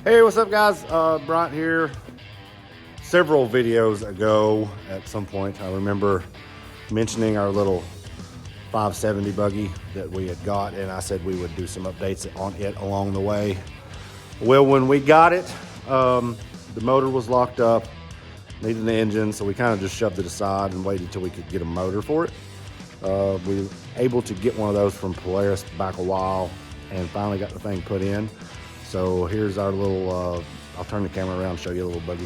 Hey, what's up guys? Bryant here. Several videos ago at some point, I remember mentioning our little 570 buggy that we had got, and I said we would do some updates on it along the way. Well, when we got it, the motor was locked up, needed an engine, so we kind of just shoved it aside and waited till we could get a motor for it. We were able to get one of those from Polaris back a while and finally got the thing put in. So here's our little, I'll turn the camera around and show you a little buggy.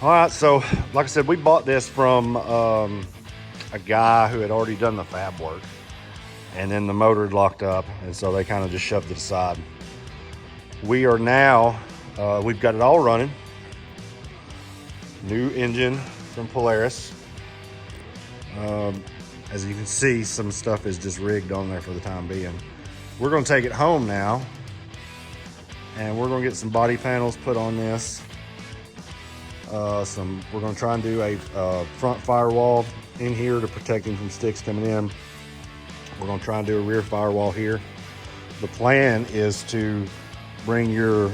All right, so like I said, we bought this from a guy who had already done the fab work, and then the motor had locked up, and so they kind of just shoved it aside. We are now, we've got it all running. New engine from Polaris. As you can see, some stuff is just rigged on there for the time being. We're gonna take it home now, and we're gonna get some body panels put on this. We're gonna try and do a front firewall in here to protect him from sticks coming in. We're gonna try and do a rear firewall here. The plan is to bring your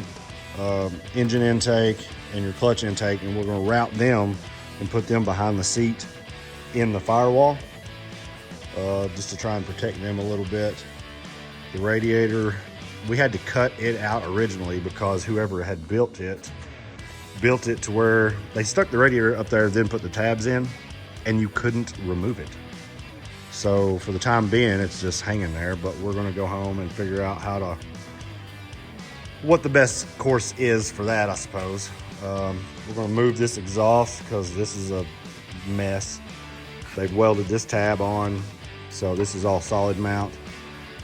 engine intake and your clutch intake, and we're gonna route them and put them behind the seat in the firewall, just to try and protect them a little bit. The radiator, we had to cut it out originally because whoever had built it to where they stuck the radiator up there, then put the tabs in, and you couldn't remove it. So for the time being, it's just hanging there, but we're gonna go home and figure out what the best course is for that, I suppose. We're gonna move this exhaust because this is a mess. They've welded this tab on, so this is all solid mount.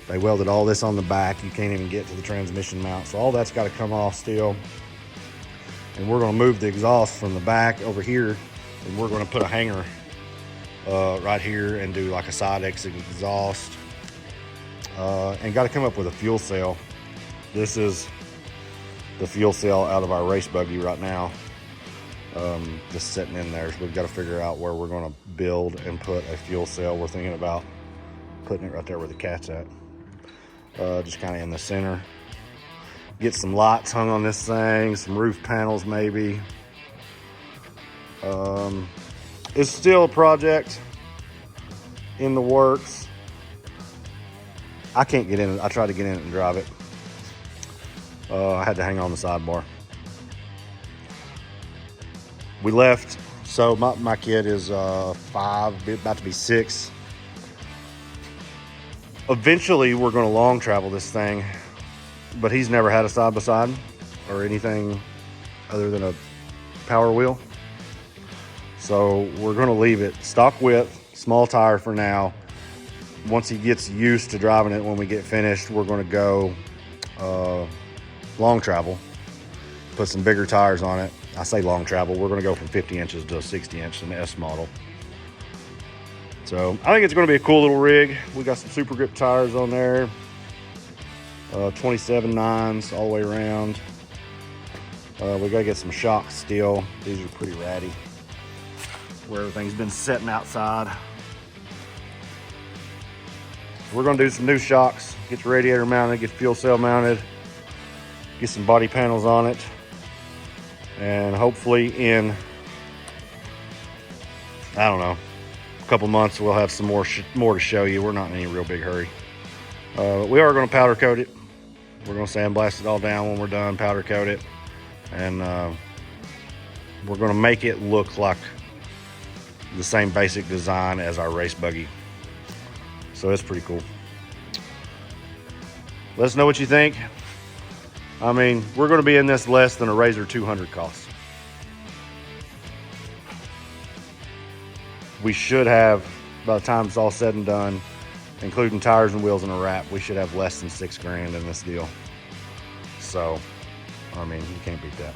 They welded all this on the back. You can't even get to the transmission mount, so all that's got to come off still. And we're going to move the exhaust from the back over here, and we're going to put a hanger right here and do like a side exit exhaust. And got to come up with a fuel cell. This is the fuel cell out of our race buggy right now, just sitting in there. So we've got to figure out where we're going to build and put a fuel cell. We're thinking about putting it right there where the cat's at. Just kind of in the center. Get some lights hung on this thing, some roof panels maybe. It's still a project in the works. I can't get in it. I tried to get in it and drive it. I had to hang on the sidebar. We left, so my kid is 5, about to be 6. Eventually, we're going to long travel this thing, but he's never had a side-by-side or anything other than a power wheel. So we're going to leave it stock width, small tire for now. Once he gets used to driving it, when we get finished, we're going to go long travel, put some bigger tires on it. I say long travel, we're going to go from 50 inches to a 60 inch in the S model. So I think it's going to be a cool little rig. We got some super grip tires on there, 27 9s all the way around. We got to get some shocks still. These are pretty ratty, where everything's been sitting outside. We're going to do some new shocks, get the radiator mounted, get the fuel cell mounted, get some body panels on it, and hopefully in, I don't know, couple months we'll have some more to show you. We're not in any real big hurry. We are going to powder coat it. We're going to sandblast it all down when we're done, powder coat it, and we're going to make it look like the same basic design as our race buggy. So it's pretty cool. Let us know what you think. I mean, we're going to be in this less than a RZR 200 costs. We should have, by the time it's all said and done, including tires and wheels and a wrap, we should have less than $6 grand in this deal. So, I mean, you can't beat that.